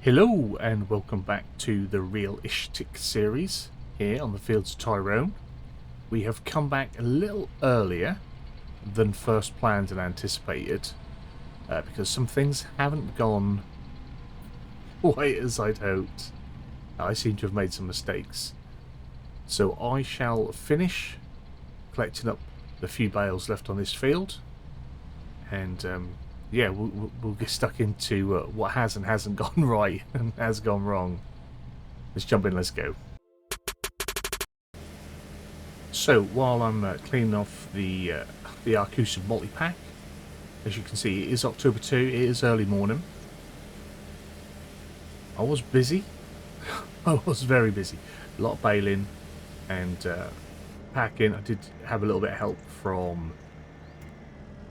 Hello and welcome back to the Real-Ish-Tic series here on the fields of Tyrone. We have come back a little earlier than first planned and anticipated because some things haven't gone quite as I'd hoped. I seem to have made some mistakes. So I shall finish collecting up the few bales left on this field and yeah, we'll get stuck into what has and hasn't gone right and has gone wrong. Let's jump in, let's go. So while I'm cleaning off the Abusive multi-pack, as you can see, it is October 2, it is early morning. I was busy. I was very busy. A lot of baling and packing. I did have a little bit of help from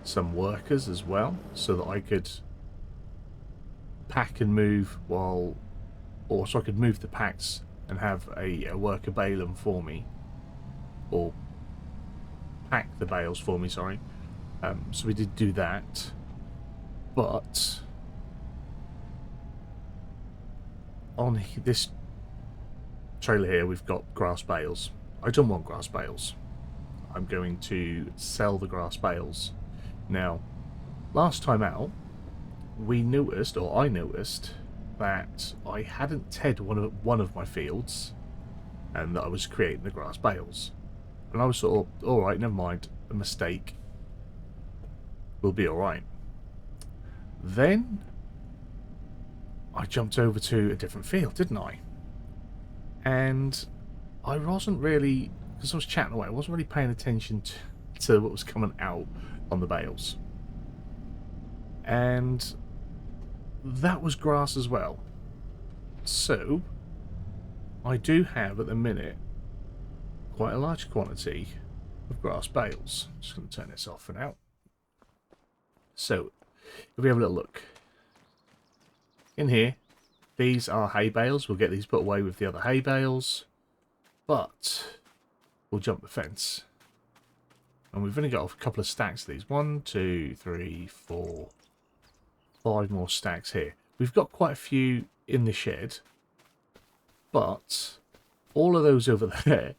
some workers as well, so that I could pack and move so I could move the packs and have a worker bale them for me, or pack the bales for me, sorry. So we did do that, but on this trailer here we've got grass bales. I don't want grass bales. I'm going to sell the grass bales. Now, last time out, I noticed that I hadn't tedded one of my fields, and that I was creating the grass bales. And I was sort of, alright, never mind, a mistake. We'll be alright. Then, I jumped over to a different field, didn't I? And I wasn't really, because I was chatting away, I wasn't really paying attention to what was coming out on the bales. And that was grass as well. So, I do have at the minute quite a large quantity of grass bales. Just going to turn this off for now. So, if we have a little look in here, these are hay bales. We'll get these put away with the other hay bales, but we'll jump the fence. And we've only got a couple of stacks of these. 1, 2, 3, 4, 5 more stacks here. We've got quite a few in the shed, but all of those over there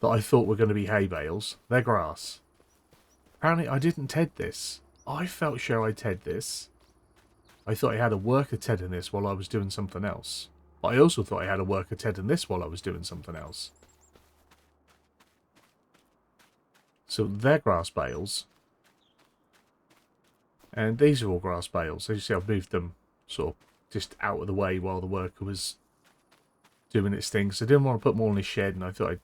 that I thought were going to be hay bales, they're grass. Apparently I didn't ted this. I felt sure I ted this. I thought I had a worker ted in this while I was doing something else. But I also thought I had a worker ted in this while I was doing something else. So they're grass bales. And these are all grass bales. As you see, I've moved them sort of just out of the way while the worker was doing its thing. So I didn't want to put them all in his shed, and I thought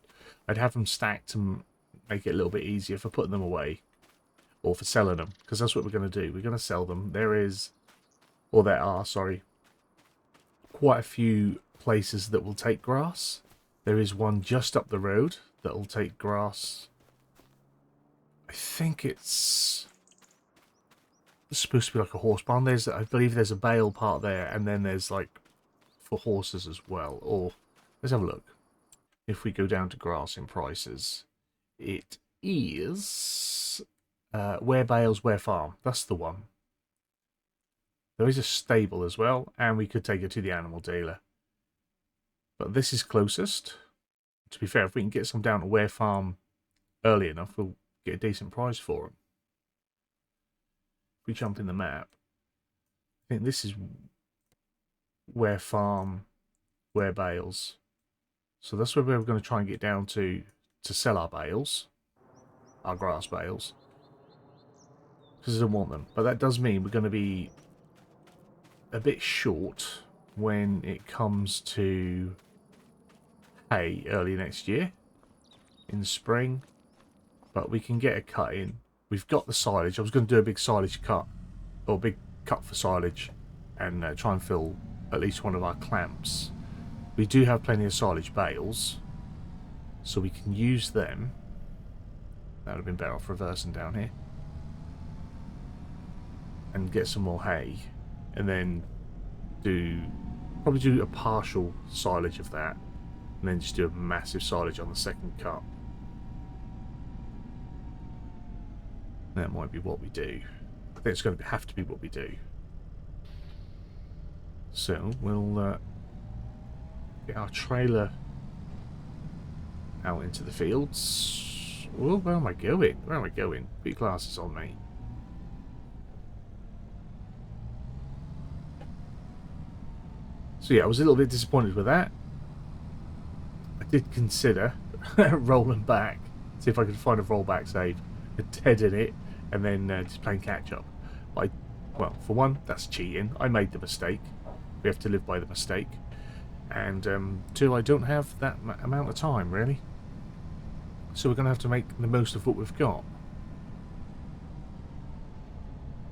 I'd have them stacked and make it a little bit easier for putting them away. Or for selling them. Because that's what we're going to do. We're going to sell them. There are, sorry, quite a few places that will take grass. There is one just up the road that will take grass. I think it's supposed to be like a horse barn. I believe there's a bale part there, and then there's like for horses as well. Or let's have a look. If we go down to grass in prices, it is where bales, where farm. That's the one. There is a stable as well, and we could take it to the animal dealer. But this is closest. To be fair, if we can get some down to where farm early enough, we'll get a decent price for them. If we jump in the map, I think this is where farm, where bales. So that's where we're going to try and get down to sell our bales, our grass bales, because I don't want them. But that does mean we're going to be a bit short when it comes to hay early next year in the spring, but we can get a cut in. We've got the silage. I was going to do a big silage cut, or a big cut for silage, and try and fill at least one of our clamps. We do have plenty of silage bales, so we can use them. That would have been better off reversing down here and get some more hay, and then probably do a partial silage of that, and then just do a massive silage on the second cut. That might be what we do. I think it's going to have to be what we do. So we'll get our trailer out into the fields. Oh, where am I going? Where am I going? Put your glasses on, mate. So yeah, I was a little bit disappointed with that. I did consider rolling back, see if I could find a rollback save, dead in it, and then just playing catch up. But well, for one, that's cheating. I made the mistake. We have to live by the mistake. And two, I don't have that amount of time, really. So we're going to have to make the most of what we've got.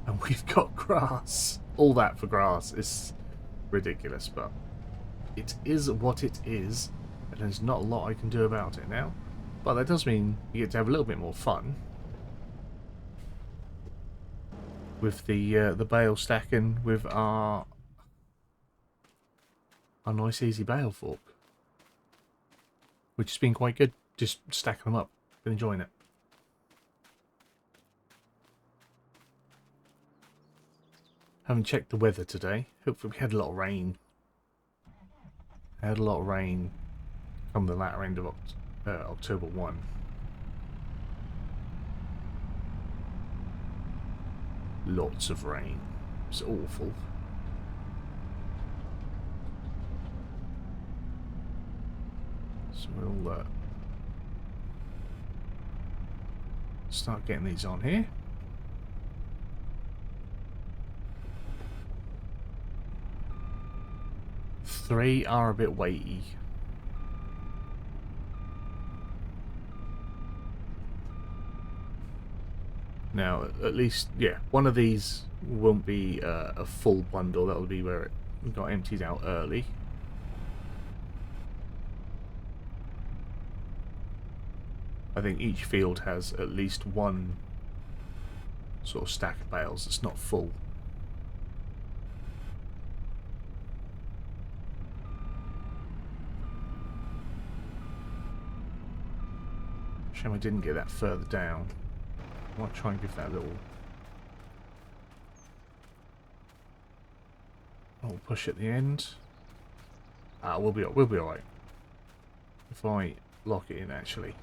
And we've got grass. All that for grass is ridiculous, but it is what it is. And there's not a lot I can do about it now. But that does mean you get to have a little bit more fun with the bale stacking with our nice easy bale fork, which has been quite good. Just stacking them up. Been enjoying it. Haven't checked the weather today. Hopefully we had a lot of rain. Had a lot of rain come the latter end of October 1. Lots of rain. It's awful. So we'll start getting these on here. Three are a bit weighty. Now, at least, yeah, one of these won't be a full bundle. That'll be where it got emptied out early. I think each field has at least one sort of stack of bales that's not full. Shame I didn't get that further down. I might try and give that a little push at the end. We'll be alright if I lock it in actually.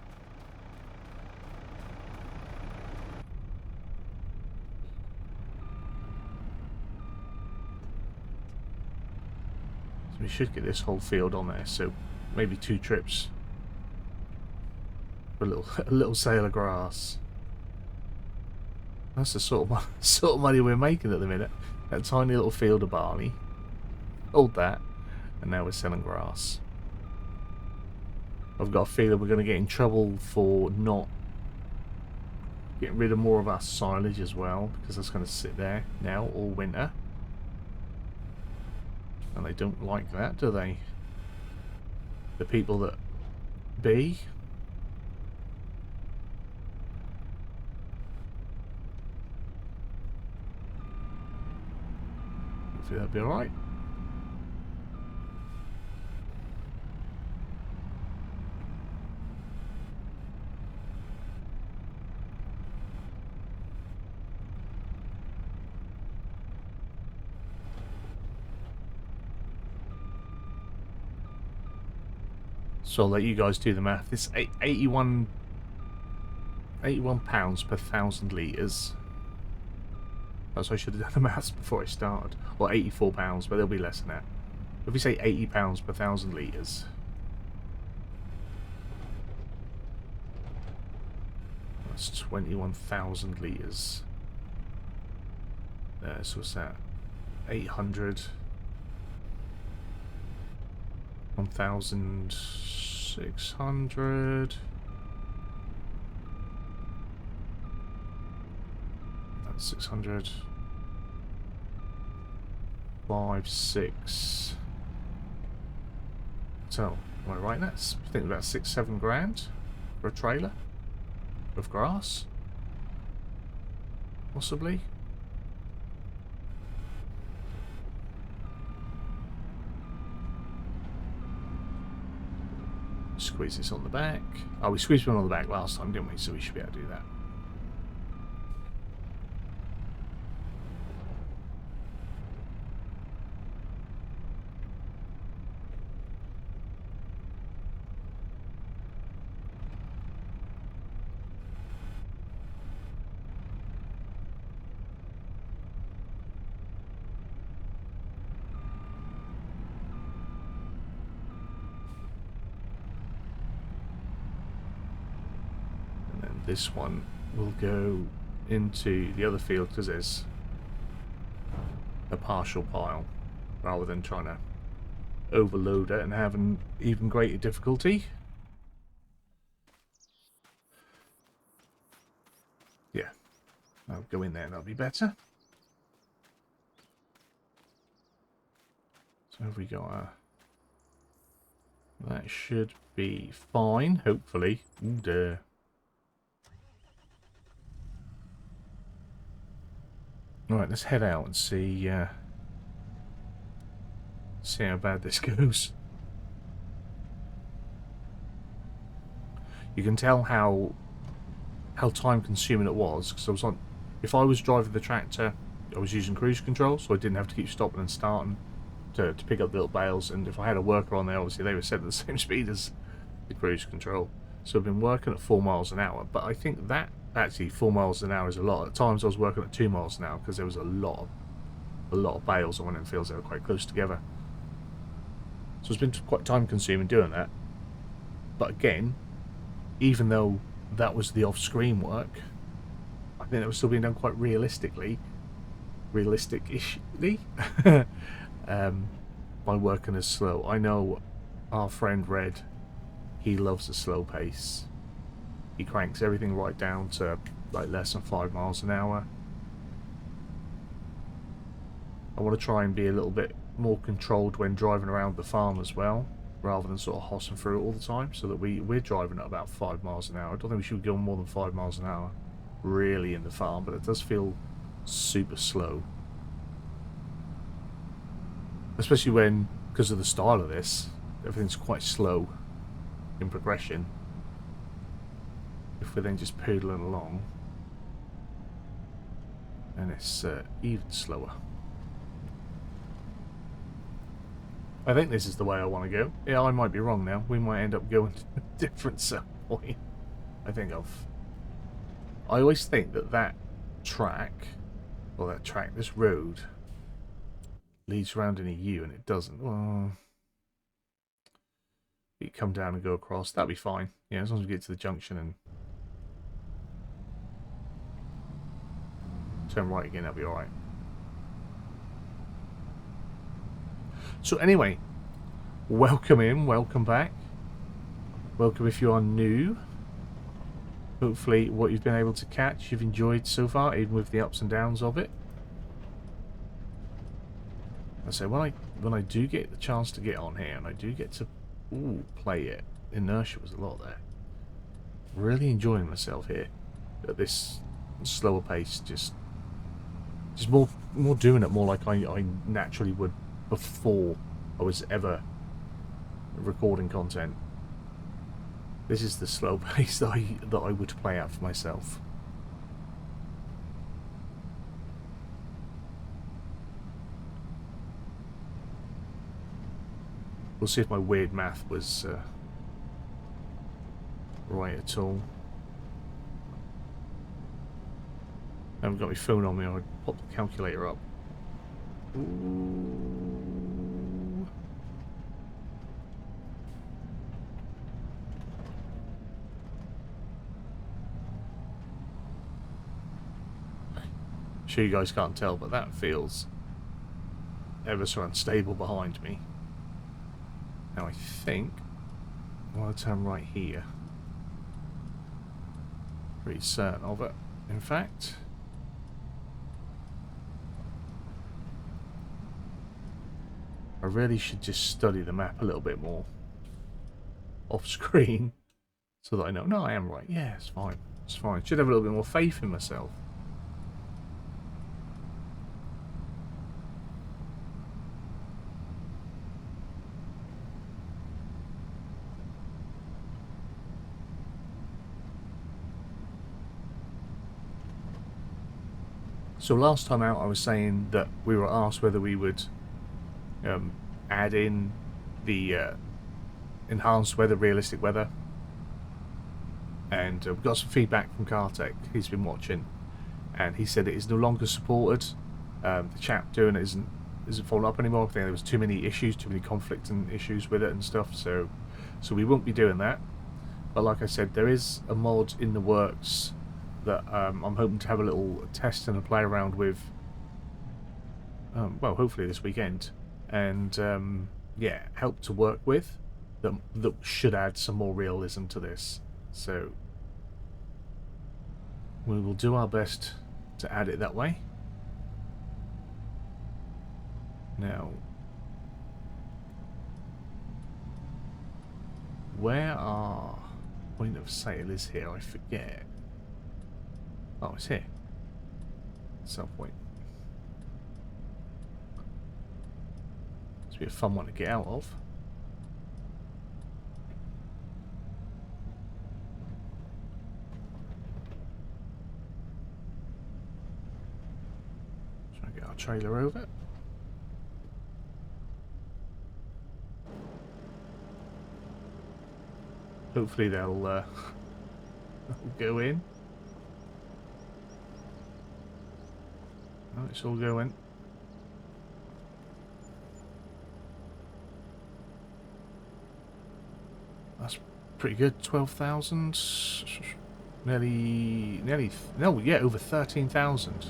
So we should get this whole field on there. So maybe 2 trips for a little sail of grass. That's the sort of money we're making at the minute. That tiny little field of barley. Hold that. And now we're selling grass. I've got a feeling we're going to get in trouble for not getting rid of more of our silage as well, because that's going to sit there now all winter. And they don't like that, do they? The people that be. Hopefully that'll be alright. So I'll let you guys do the math. It's 81 pounds per 1,000 litres. That's why I should have done the maths before I started. Or 84 pounds, but there'll be less than that. If we say 80 pounds per 1,000 litres. That's 21,000 litres. So what's that? 800. 1,600. That's 600. 5, 6. So, am I right? That's I think about 6, 7 grand for a trailer of grass, possibly. Squeeze this on the back. Oh, we squeezed one on the back last time, didn't we? So we should be able to do that. this one will go into the other field because there's a partial pile, rather than trying to overload it and have an even greater difficulty. Yeah, I'll go in there and that'll be better. So have we got that should be fine, hopefully. Ooh, dear. Alright, let's head out and see see how bad this goes. You can tell how time consuming it was, because I was on, if I was driving the tractor, I was using cruise control, so I didn't have to keep stopping and starting to pick up the little bales, and if I had a worker on there, obviously they were set at the same speed as the cruise control. So I've been working at 4 miles an hour, but I think that actually 4 miles an hour is a lot. At times I was working at 2 miles an hour because there was a lot of bales on one of the fields that were quite close together. So it's been quite time consuming doing that. But again, even though that was the off-screen work, I think it was still being done quite realistically. Realistic-ishly. By working as slow. I know our friend Red, he loves a slow pace. He cranks everything right down to like less than 5 miles an hour. I want to try and be a little bit more controlled when driving around the farm as well, rather than sort of hossing through it all the time, so that we're driving at about 5 miles an hour. I don't think we should go more than 5 miles an hour really in the farm, but it does feel super slow. Especially when, because of the style of this, everything's quite slow in progression. If we're then just poodling along, and it's even slower. I think this is the way I want to go. Yeah, I might be wrong now. We might end up going to a different set point. I always think that track, or this road, leads around in a U, and it doesn't. Well, you come down and go across. That'll be fine. Yeah, as long as we get to the junction and turn right again, that'll be alright. So anyway, welcome in, welcome back. Welcome if you are new. Hopefully what you've been able to catch you've enjoyed so far, even with the ups and downs of it. I say when I do get the chance to get on here and I do get to play it, inertia was a lot there. Really enjoying myself here at this slower pace, just more doing it more like I naturally would before I was ever recording content. This is the slow pace that I would play out for myself. We'll see if my weird math was right at all. I haven't got my phone on me, I'd pop the calculator up. Ooh. Sure you guys can't tell, but that feels ever so unstable behind me. Now I think I want to turn right here. Pretty certain of it, in fact. I really should just study the map a little bit more off screen so that I know. No, I am right. Yeah, it's fine. It's fine. Should have a little bit more faith in myself. So last time out I was saying that we were asked whether we would add in the enhanced weather, realistic weather, and we got some feedback from Kartek. He's been watching, and he said it is no longer supported. The chap doing it isn't following up anymore. I think there was too many issues, too many conflicting issues with it and stuff. So we won't be doing that. But like I said, there is a mod in the works that I'm hoping to have a little test and a play around with. Well, hopefully this weekend, and yeah, help to work with. That should add some more realism to this. So we will do our best to add it that way. Now, where our point of sale is here? I forget. Oh, it's here. Sell point. This will be a fun one to get out of. Try and get our trailer over. Hopefully they'll go in. Oh, it's all going. That's pretty good. 12,000. Nearly, no, yeah, over 13,000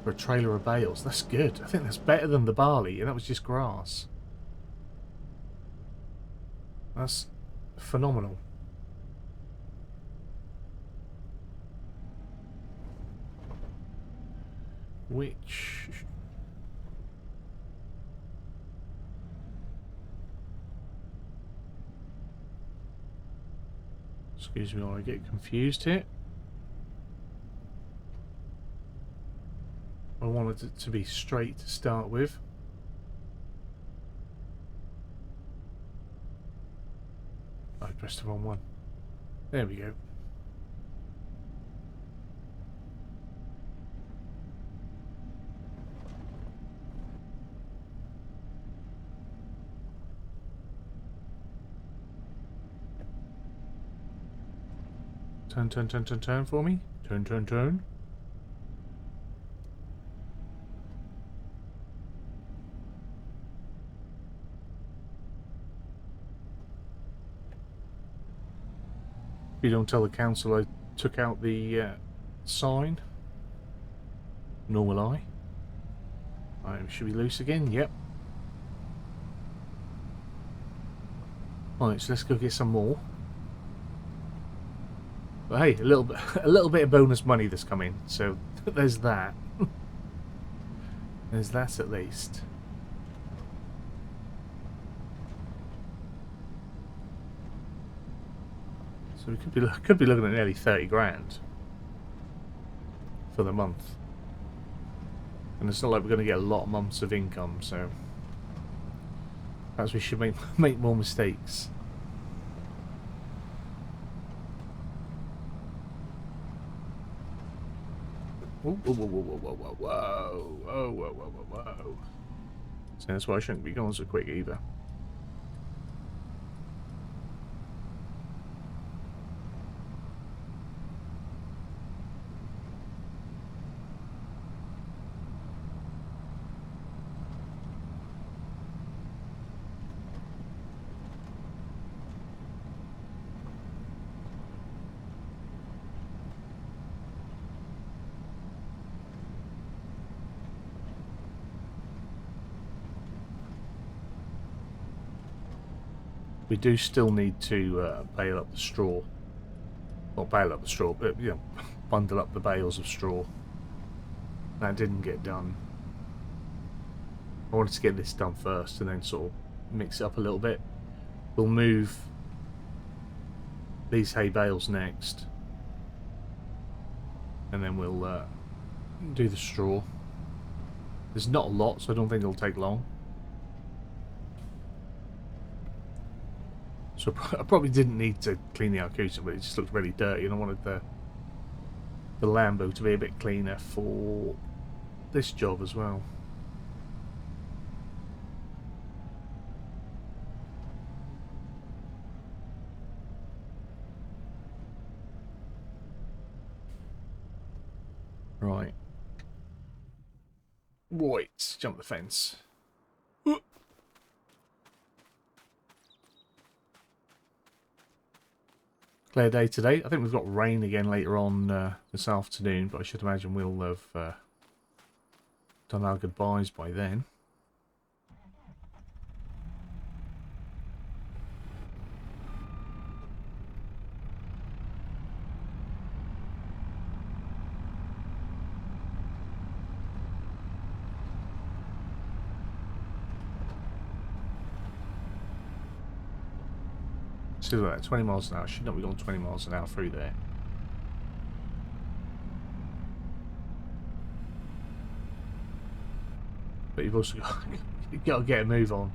for a trailer of bales. That's good. I think that's better than the barley, and that was just grass. That's phenomenal. Which... Excuse me while I get confused here. I wanted it to be straight to start with. I pressed the wrong one. There we go. Turn, turn, turn, turn, turn for me. Turn, turn, turn. If you don't tell the council I took out the sign, nor will I. Should be loose again? Yep. Alright, so let's go get some more. But hey, a little bit of bonus money that's come in, so there's that. There's that at least. So we could be looking at nearly 30 grand for the month, and it's not like we're going to get a lot of months of income. So perhaps we should make more mistakes. Whoa, whoa, whoa, whoa, whoa, whoa, whoa, whoa, whoa, whoa, whoa, whoa. So that's why I shouldn't be going so quick either. We do still need to bale up the straw. Not bale up the straw, but you know, bundle up the bales of straw. That didn't get done. I wanted to get this done first and then sort of mix it up a little bit. We'll move these hay bales next, and then we'll do the straw. There's not a lot, so I don't think it'll take long. So I probably didn't need to clean the Arcusa, but it just looked really dirty, and I wanted the Lambo to be a bit cleaner for this job as well. Right. Right, jump the fence. Clear day today. I think we've got rain again later on this afternoon, but I should imagine we'll have done our goodbyes by then. See that, 20 miles an hour. Should not be going 20 miles an hour through there. But you've also got to get a move on.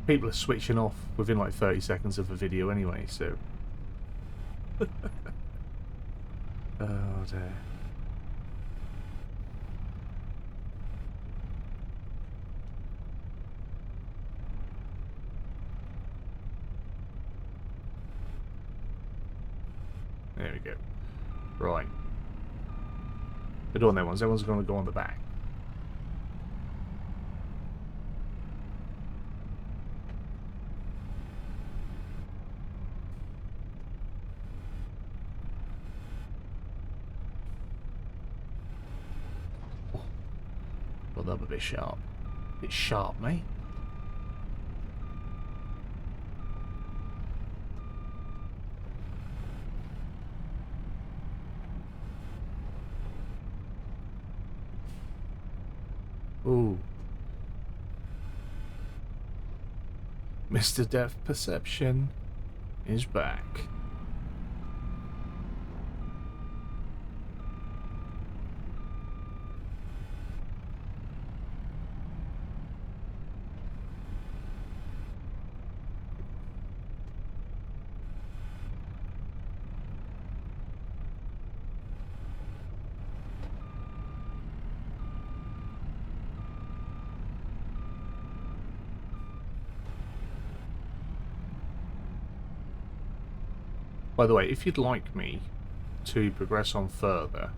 People are switching off within like 30 seconds of a video anyway, so... Oh dear. There we go. Right. They're doing their ones. Everyone's going to go on the back. Oh. Well, that would be sharp. It's sharp, mate. Ooh. Mr. Depth Perception is back. By the way, if you'd like me to progress on further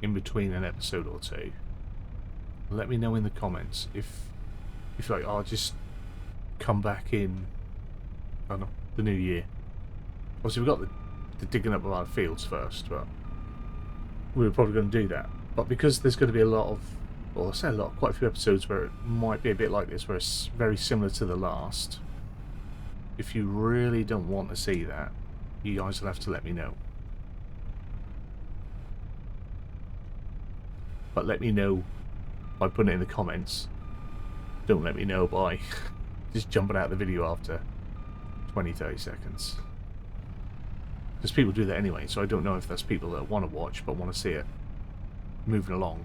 in between an episode or two, let me know in the comments. If you're like, I'll just come back in, I don't know, the new year. Obviously we've got the digging up of our fields first, but we were probably going to do that. But because there's going to be a lot of, well, I say a lot, quite a few episodes where it might be a bit like this, where it's very similar to the last. If you really don't want to see that, you guys will have to let me know. But let me know by putting it in the comments. Don't let me know by just jumping out of the video after 20-30 seconds. Because people do that anyway, so I don't know if that's people that want to watch but want to see it moving along.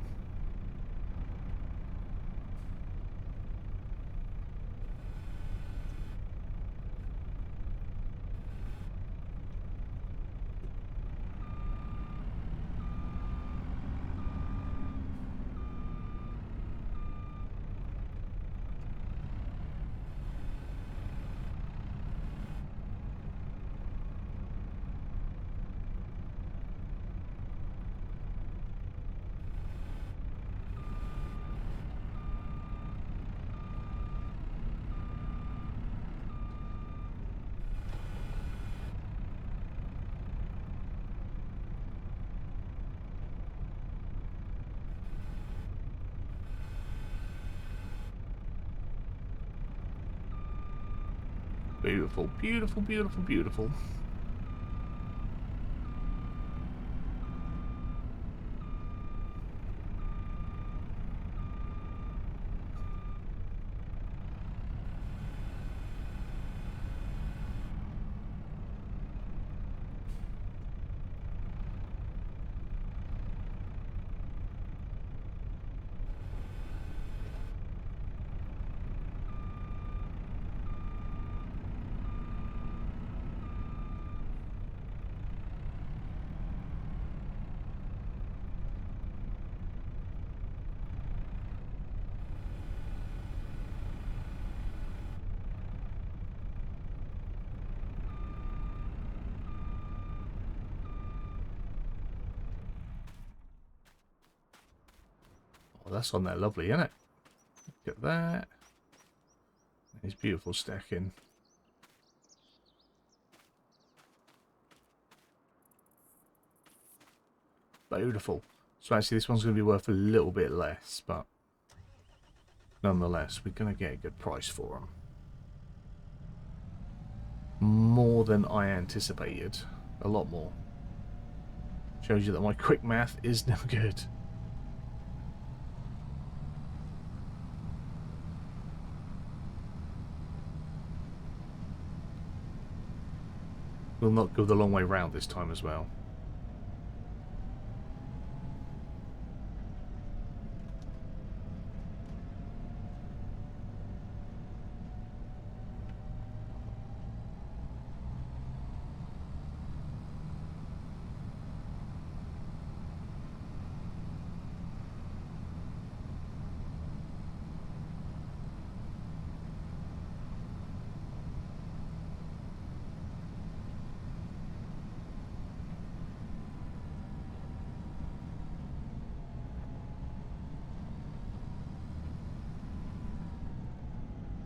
Beautiful, beautiful, beautiful, beautiful. Oh, that's on there lovely, isn't it? Look at that. It's beautiful stacking. Beautiful. So actually this one's going to be worth a little bit less, but nonetheless, we're going to get a good price for them. More than I anticipated. A lot more. Shows you that my quick math is no good. We'll not go the long way round this time as well.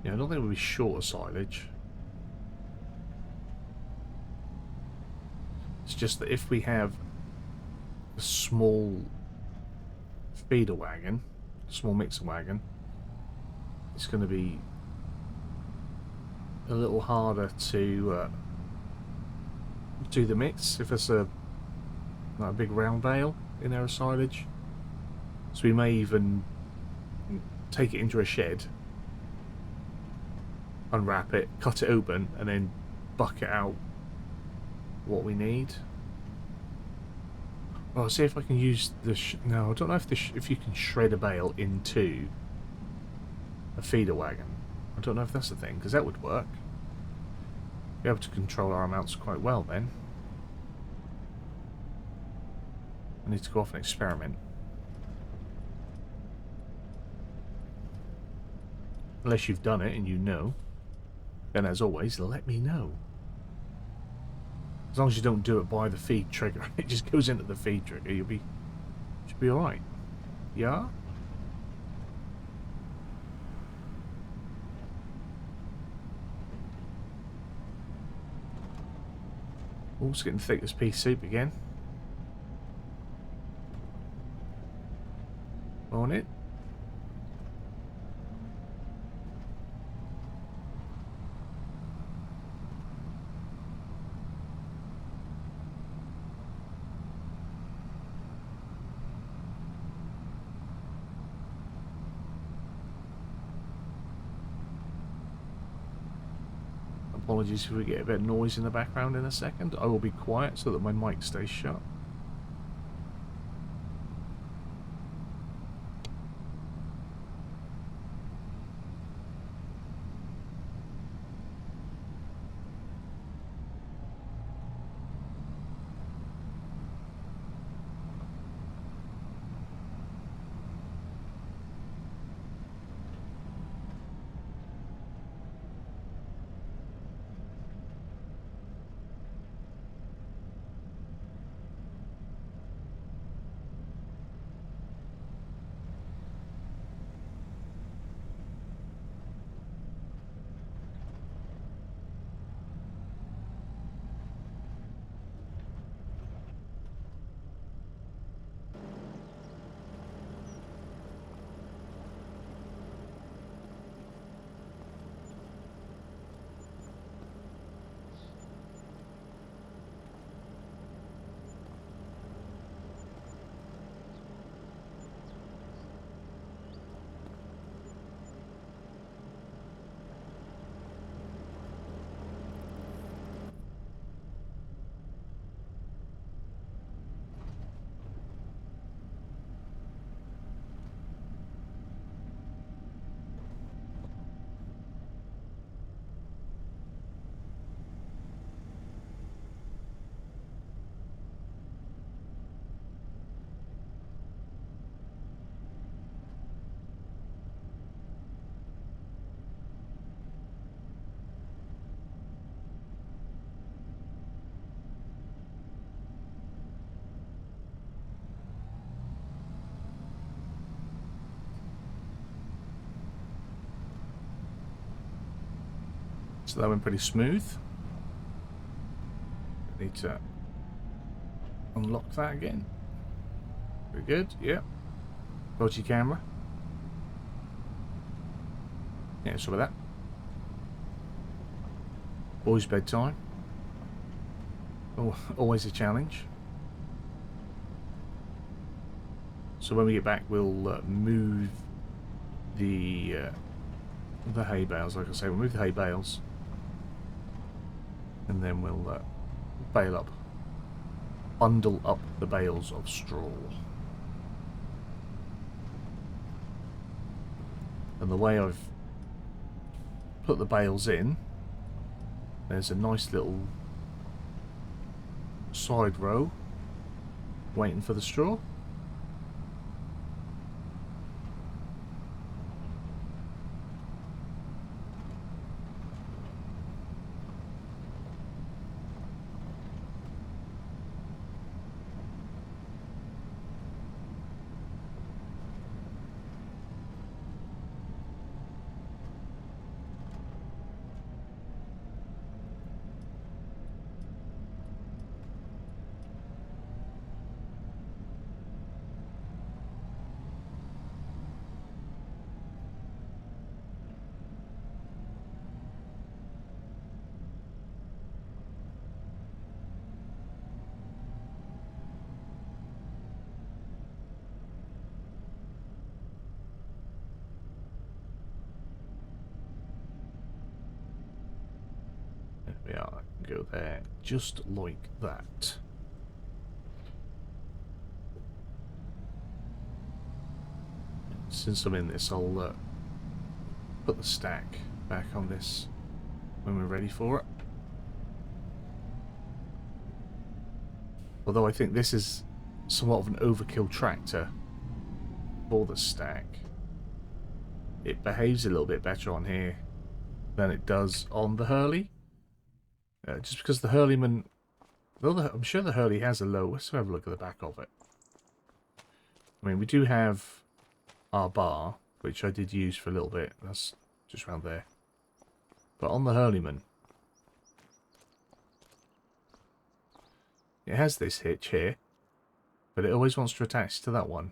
Yeah, I don't think it would be short of silage. It's just that if we have a small feeder wagon, small mixer wagon, it's going to be a little harder to do the mix if it's a big round bale in our silage. So we may even take it into a shed, unwrap it, cut it open, and then bucket out what we need. Well, I'll see if I can use the... no, I don't know if you can shred a bale into a feeder wagon. I don't know if that's the thing, because that would work. Be able to control our amounts quite well then. I need to go off and experiment. Unless you've done it and you know. Then as always, let me know. As long as you don't do it by the feed trigger, it just goes into the feed trigger, should be alright. Yeah? Oh, it's getting thick as pea soup again. On it. Apologies if we get a bit of noise in the background in a second. I will be quiet so that my mic stays shut. So that went pretty smooth. Need to unlock that again. Very good, yeah. Dodgy camera. Yeah, some of that. Boys' bedtime. Oh, always a challenge. So when we get back, we'll move the hay bales. Like I say, we'll move the hay bales, and then we'll bale up, bundle up the bales of straw. And the way I've put the bales in, there's a nice little side row waiting for the straw. There we are. Go there, just like that. Since I'm in this, I'll put the stack back on this when we're ready for it. Although I think this is somewhat of an overkill tractor for the stack. It behaves a little bit better on here than it does on the Hurley. Just because the Hurleyman... I'm sure the Hurley has a low... Let's have a look at the back of it. I mean, we do have our bar, which I did use for a little bit. That's just around there. But on the Hurleyman, it has this hitch here, but it always wants to attach to that one.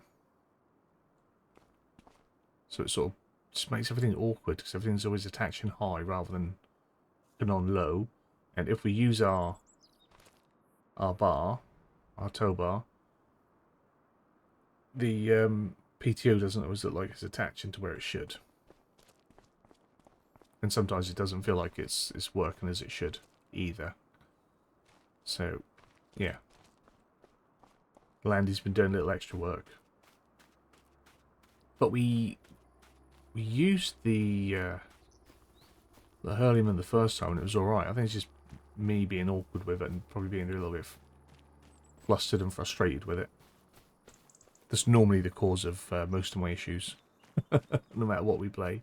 So it sort of just makes everything awkward, because everything's always attaching high rather than on low. And if we use our bar, our tow bar, the PTO doesn't always look like it's attaching to where it should. And sometimes it doesn't feel like it's working as it should either. So, yeah. Landy's been doing a little extra work. But we used the Hurleyman the first time and it was alright. I think it's just me being awkward with it and probably being a little bit flustered and frustrated with it. That's normally the cause of most of my issues, no matter what we play.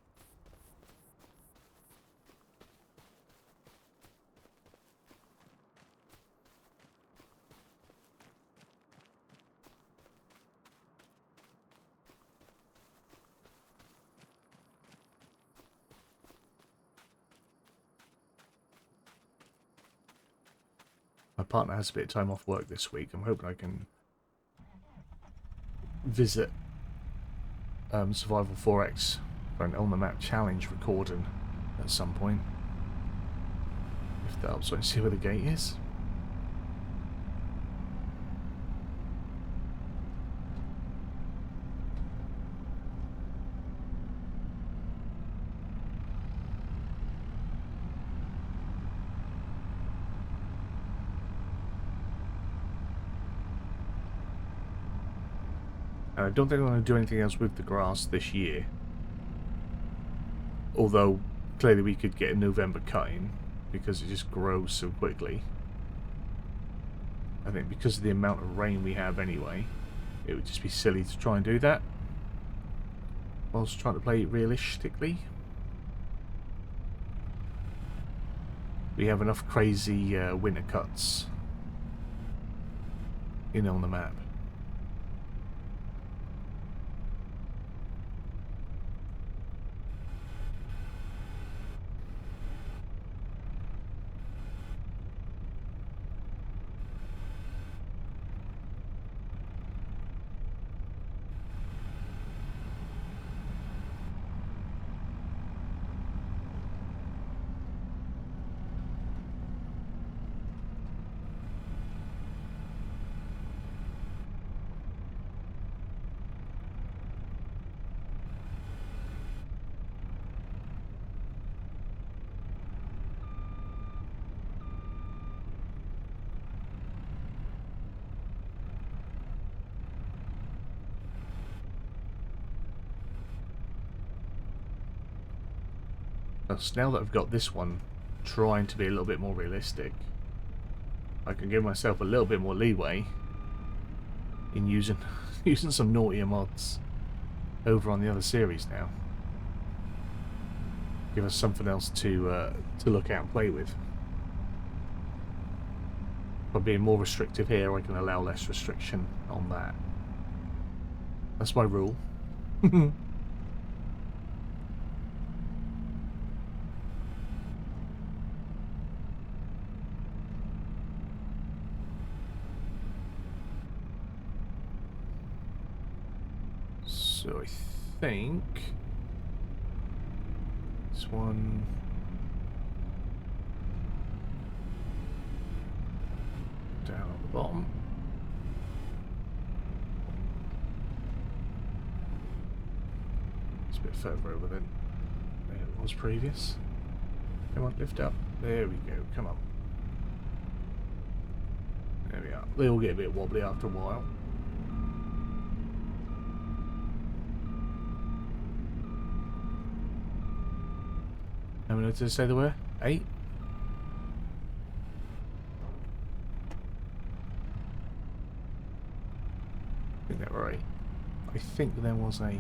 My partner has a bit of time off work this week. I'm hoping I can visit Survival 4X for an on the map challenge recording at some point. If that helps, so I can see where the gate is. I don't think I'm going to do anything else with the grass this year. Although, clearly we could get a November cutting, because it just grows so quickly. I think because of the amount of rain we have anyway, it would just be silly to try and do that. Whilst trying to play realistically. We have enough crazy winter cuts on the map. Plus, now that I've got this one trying to be a little bit more realistic, I can give myself a little bit more leeway in using using some naughtier mods over on the other series now. Give us something else to look at and play with. By being more restrictive here, I can allow less restriction on that. That's my rule. So I think this one down at the bottom. It's a bit further over than it was previous. Come on, lift up. There we go. Come on. There we are. They all get a bit wobbly after a while. How many did I say there were? 8? I think they're right. I think there was a...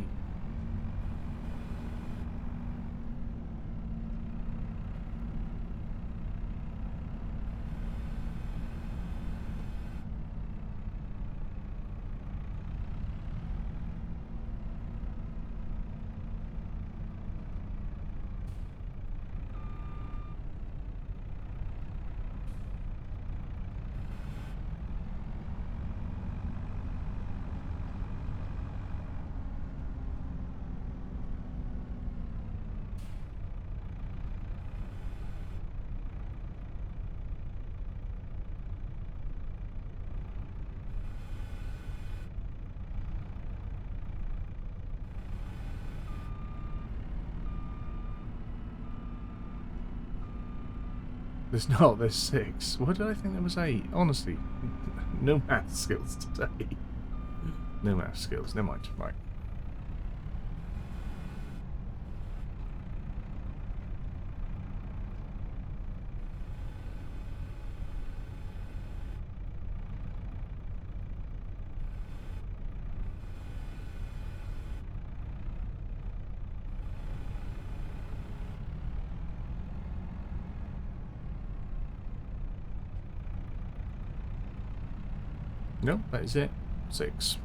There's not, there's 6. Why did I think there was 8? Honestly, no math skills today. No math skills, never mind. Right. No, that is it. 6.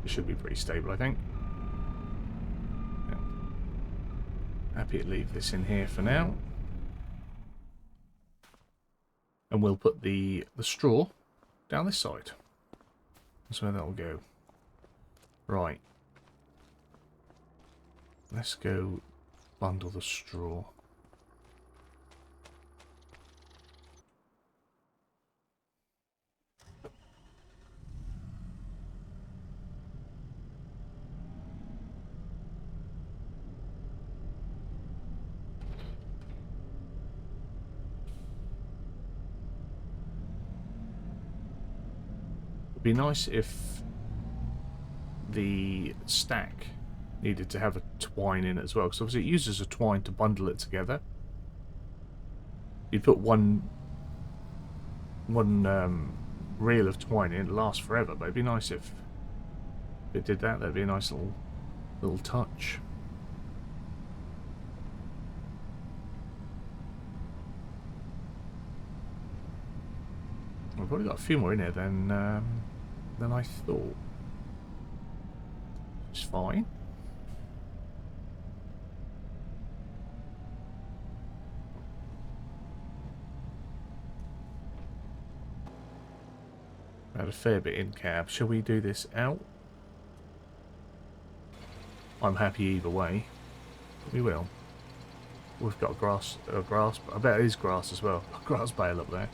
It should be pretty stable, I think. Yeah. Happy to leave this in here for now. And we'll put the straw down this side. That's where that'll go. Right. Let's go bundle the straw. It'd be nice if the stack needed to have a twine in it as well, because obviously it uses a twine to bundle it together. You'd put one reel of twine in, it'd last forever, but it'd be nice if it did that. That'd be a nice little touch. We've probably got a few more in here than I thought. It's fine. Had a fair bit in cab. Shall we do this out? I'm happy either way. But we will. We've got grass. I bet it is grass as well. A grass bale up there.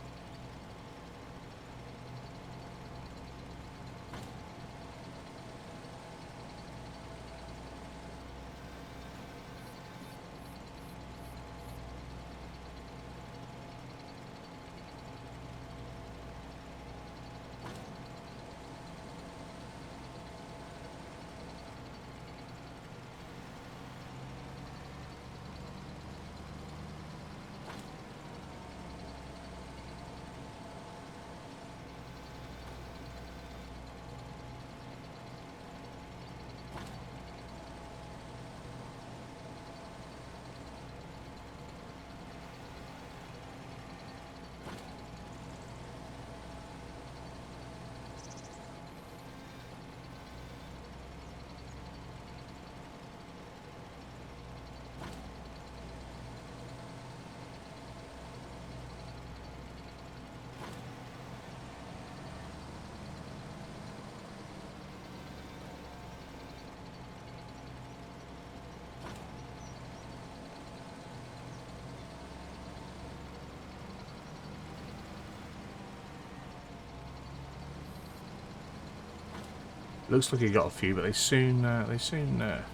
Looks like you got a few, but they soon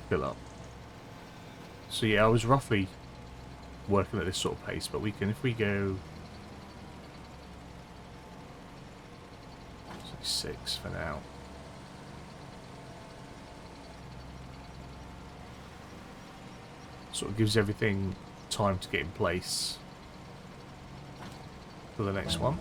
fill up. So yeah, I was roughly working at this sort of pace, but we can, if we go 6 for now. Sort of gives everything time to get in place for the next one.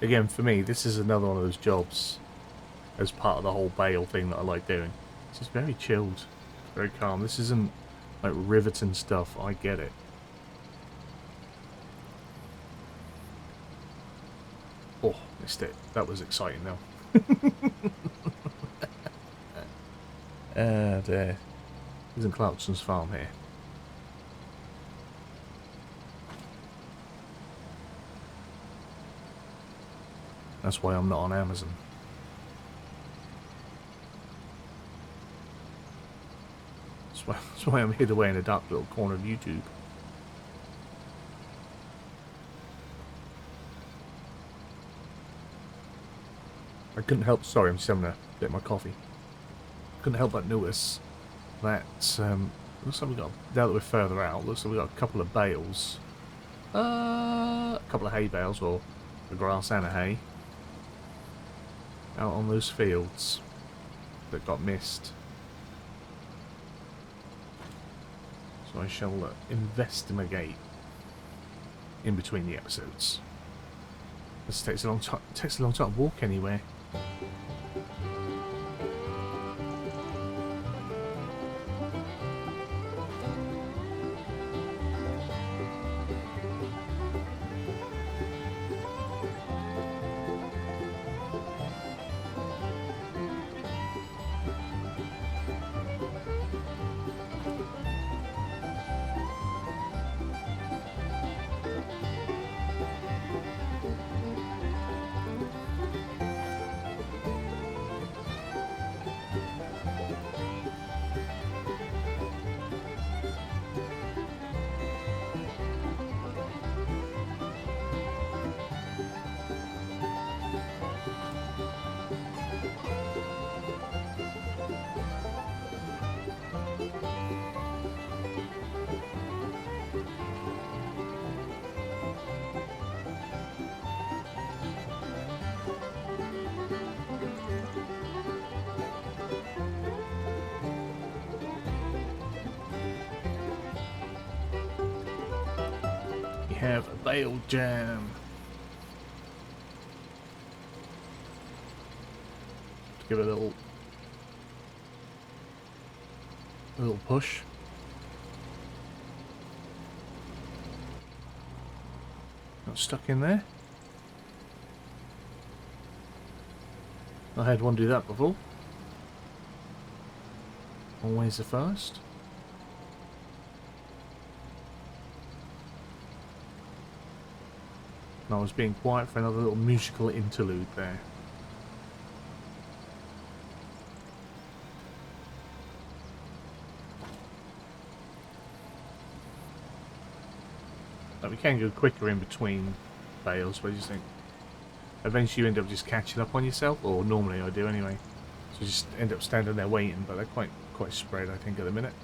again, for me, this is another one of those jobs as part of the whole bale thing that I like doing. It's just very chilled, very calm. This isn't like riveting stuff. I get it. Oh, missed it. That was exciting though. There. Isn't Clarkson's farm here? That's why I'm not on Amazon. That's why I'm hid away in a dark little corner of YouTube. I couldn't help. Sorry, I'm just having a bit of my coffee. Couldn't help but notice that looks like we got, now that we're further out, looks like we got a couple of bales, a couple of hay bales, or a grass and a hay, out on those fields that got missed. So I shall investigate in between the episodes. This takes a long time. It takes a long time to walk anywhere. Have a bale jam. Give it a little push. Not stuck in there. I had one do that before. Always the first. I was being quiet for another little musical interlude there. Like we can go quicker in between bales, but I just think eventually you end up just catching up on yourself, or normally I do anyway. So you just end up standing there waiting, but they're quite spread, I think, at the minute.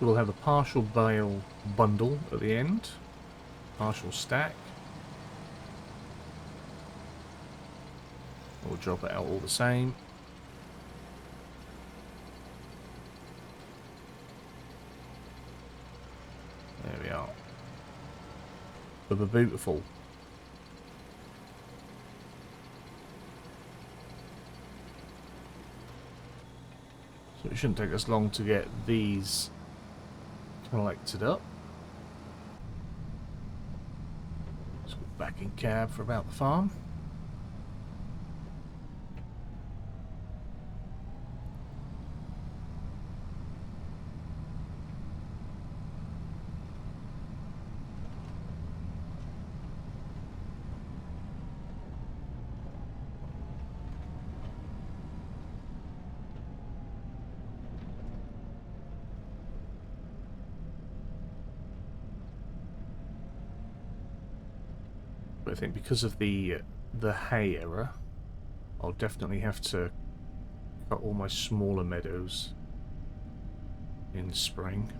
We'll have a partial bale bundle at the end. Partial stack. We'll drop it out all the same. There we are. But beautiful. So it shouldn't take us long to get these collected up. Let's go back in cab for about the farm. But I think because of the hay error, I'll definitely have to cut all my smaller meadows in spring.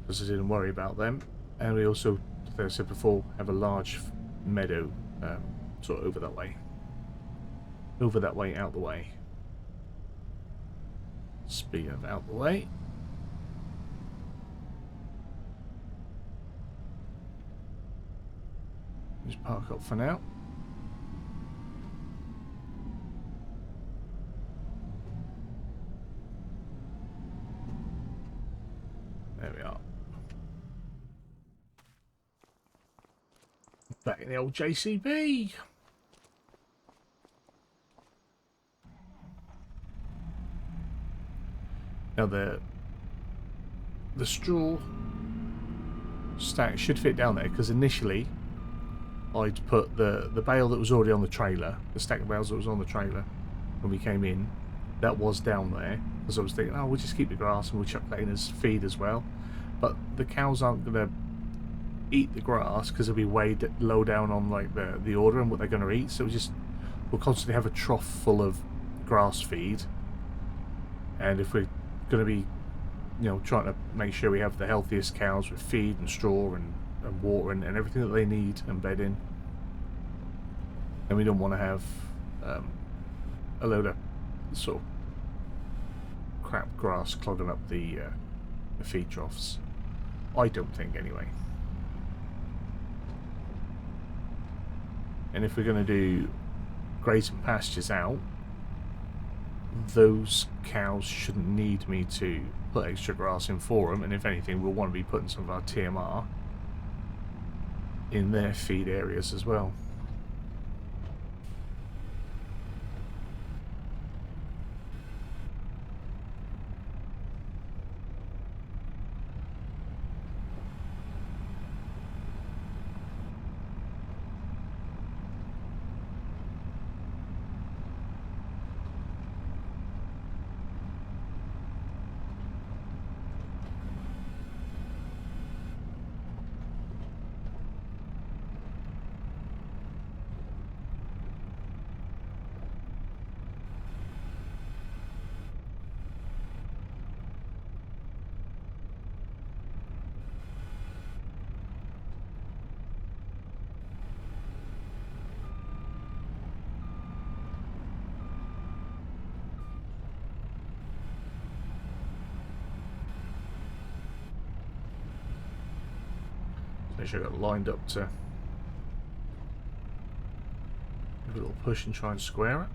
Because I didn't worry about them. And we also, as I said before, have a large meadow sort of over that way. Over that way, out the way. Speed of out the way. Just park up for now. There we are. Back in the old JCB. Now the straw stack should fit down there, because initially I'd put the bale that was already on the trailer, the stack of bales that was on the trailer when we came in, that was down there, because I was thinking, oh, we'll just keep the grass and we'll chuck that in as feed as well. But the cows aren't going to eat the grass because it'll be way low down on like the order and what they're going to eat. So we'll constantly have a trough full of grass feed, and if we're going to be, you know, trying to make sure we have the healthiest cows with feed and straw and water and everything that they need and bedding, and we don't want to have a load of sort of crap grass clogging up the feed troughs. I don't think, anyway. And if we're going to do grazing pastures out, those cows shouldn't need me to put extra grass in for them, and if anything, we'll want to be putting some of our TMR in their feed areas as well. Make sure I got lined up to give a little push and try and square it.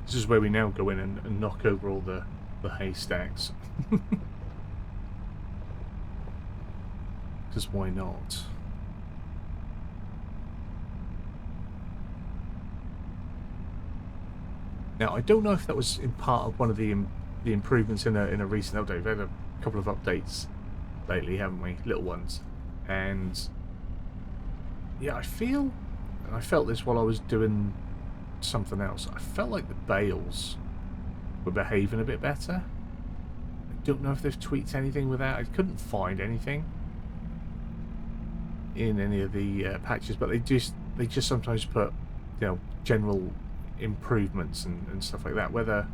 This is where we now go in and knock over all the haystacks. Because why not? Now, I don't know if that was in part of one of the improvements in a recent update. We've had a couple of updates lately, haven't we? Little ones. And yeah, I feel And I felt this while I was doing something else. I felt like the bales were behaving a bit better. I don't know if they've tweaked anything with that. I couldn't find anything in any of the patches, but they just sometimes put, you know, general improvements and stuff like that. Whether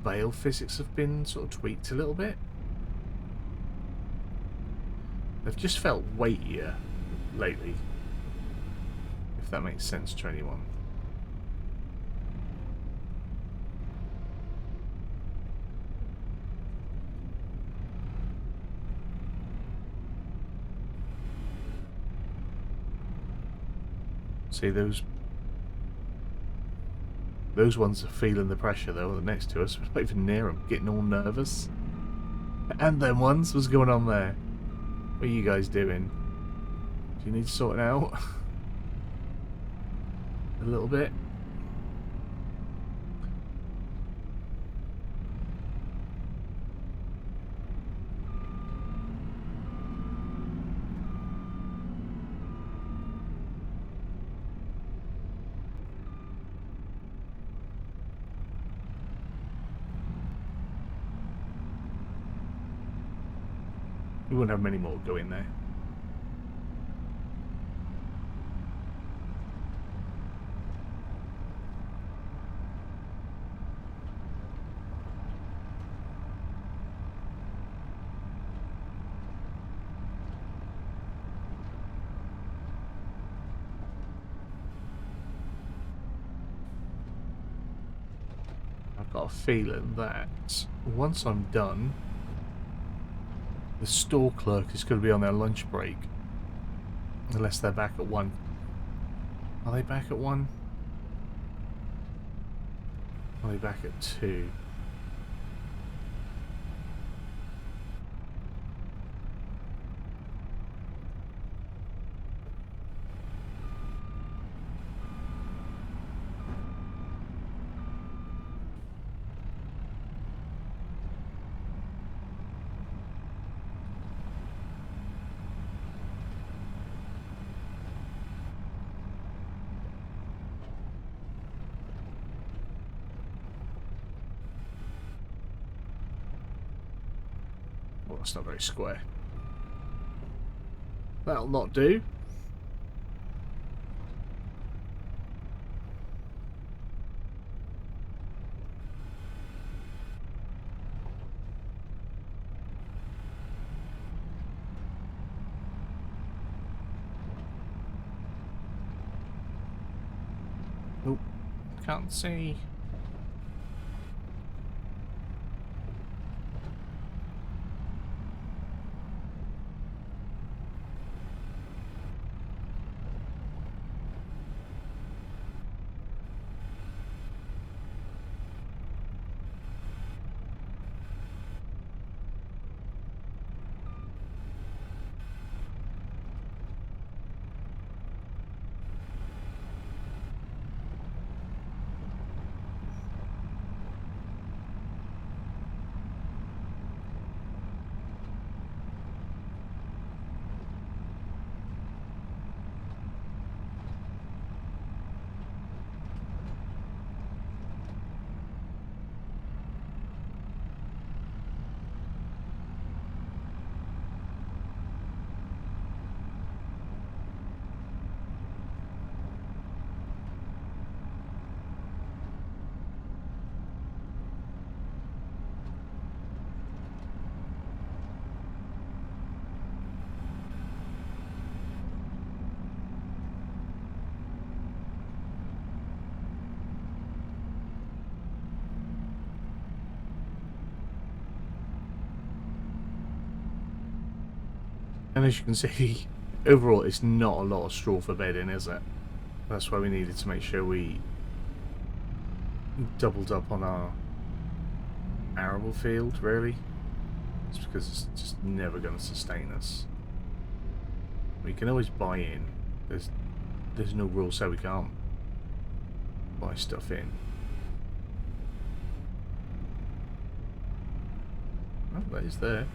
bale physics have been sort of tweaked a little bit. They've just felt weightier lately, if that makes sense to anyone. See, those ones are feeling the pressure though. Next to us, we're not even near them, getting all nervous. And them ones, what's going on there? What are you guys doing? Do you need sorting out a little bit? We won't have many more go in there. I've got a feeling that once I'm done, the store clerk is going to be on their lunch break. Unless they're back at 1. Are they back at 1? Are they back at 2? Well, that's not very square. That'll not do. Nope. Can't see. And as you can see, overall it's not a lot of straw for bedding, is it? That's why we needed to make sure we doubled up on our arable field, really. It's because it's just never going to sustain us. We can always buy in. There's no rule so we can't buy stuff in. Oh, that is there.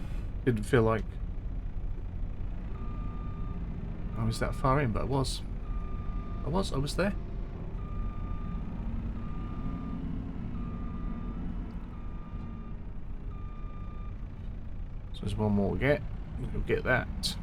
Didn't feel like I was that far in, but I was there. So there's one more to get. We'll get that.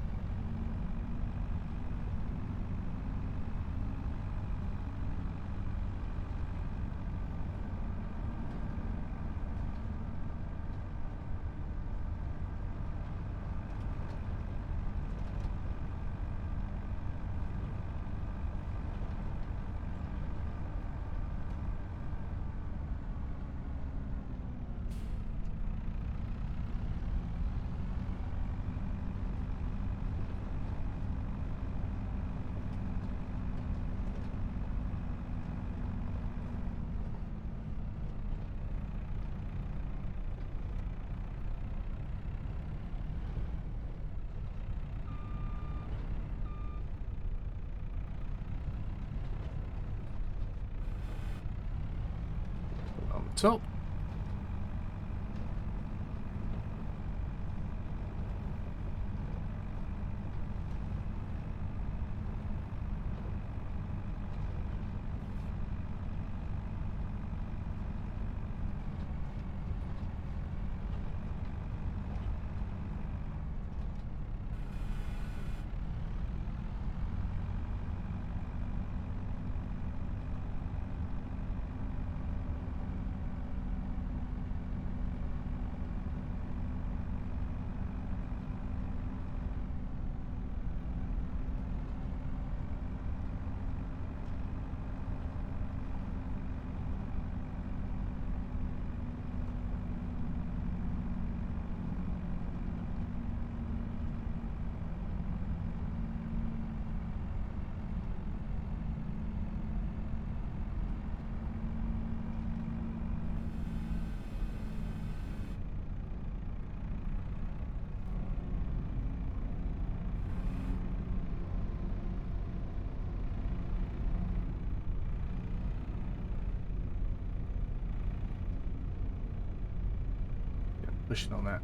On the top. Pushing on that.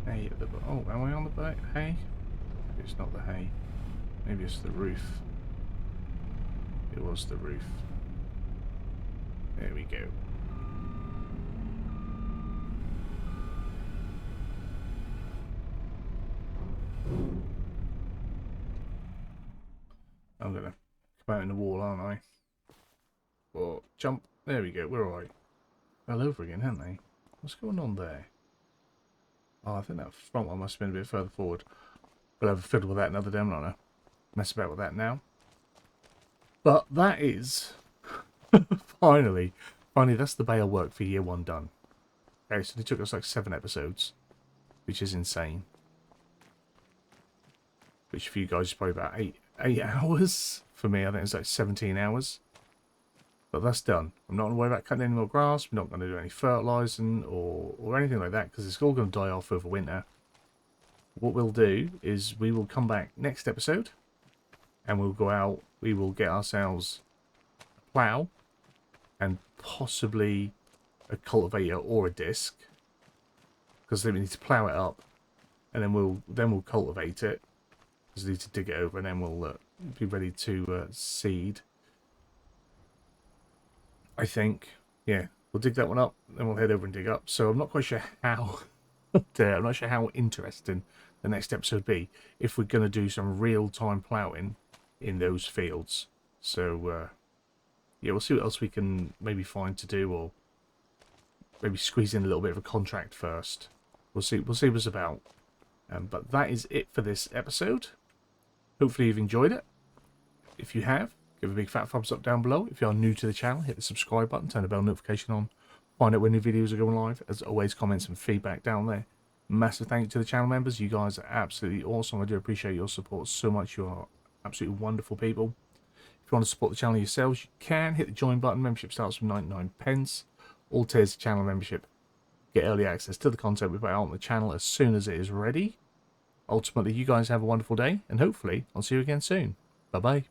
Hay at the oh, am I on the hay? Maybe it's not the hay. Maybe it's the roof. It was the roof. There we go. I'm gonna come out in the wall, aren't I? Or jump. There we go. We're alright. Fell over again, haven't they? What's going on there? Oh, I think that front one must have been a bit further forward. We'll have a fiddle with that another day. I'm not gonna mess about with that now. But that is finally, that's the Bale work for year 1 done. Okay, so it took us like 7 episodes, which is insane. Which for you guys is probably about 8 hours. For me, I think it's like 17 hours. But that's done. I'm not going to worry about cutting any more grass. We're not going to do any fertilising or anything like that, because it's all going to die off over winter. What we'll do is we will come back next episode and we'll go out. We will get ourselves a plough and possibly a cultivator or a disc, because then we need to plough it up and then we'll cultivate it, because we need to dig it over, and then we'll be ready to seed. I think, yeah, we'll dig that one up, then we'll head over and dig up. So I'm not quite sure how, I'm not sure how interesting the next episode be if we're going to do some real-time ploughing in those fields. So, yeah, we'll see what else we can maybe find to do, or maybe squeeze in a little bit of a contract first. We'll see what's about. But that is it for this episode. Hopefully you've enjoyed it. If you have, give a big fat thumbs up down below. If you are new to the channel, hit the subscribe button, turn the bell notification on, find out when new videos are going live. As always, comments and feedback down there. Massive thank you to the channel members. You guys are absolutely awesome. I do appreciate your support so much. You are absolutely wonderful people. If you want to support the channel yourselves, you can hit the join button. Membership starts from 99p. All tiers of channel membership get early access to the content we put out on the channel as soon as it is ready. Ultimately, you guys have a wonderful day, and hopefully I'll see you again soon. Bye bye.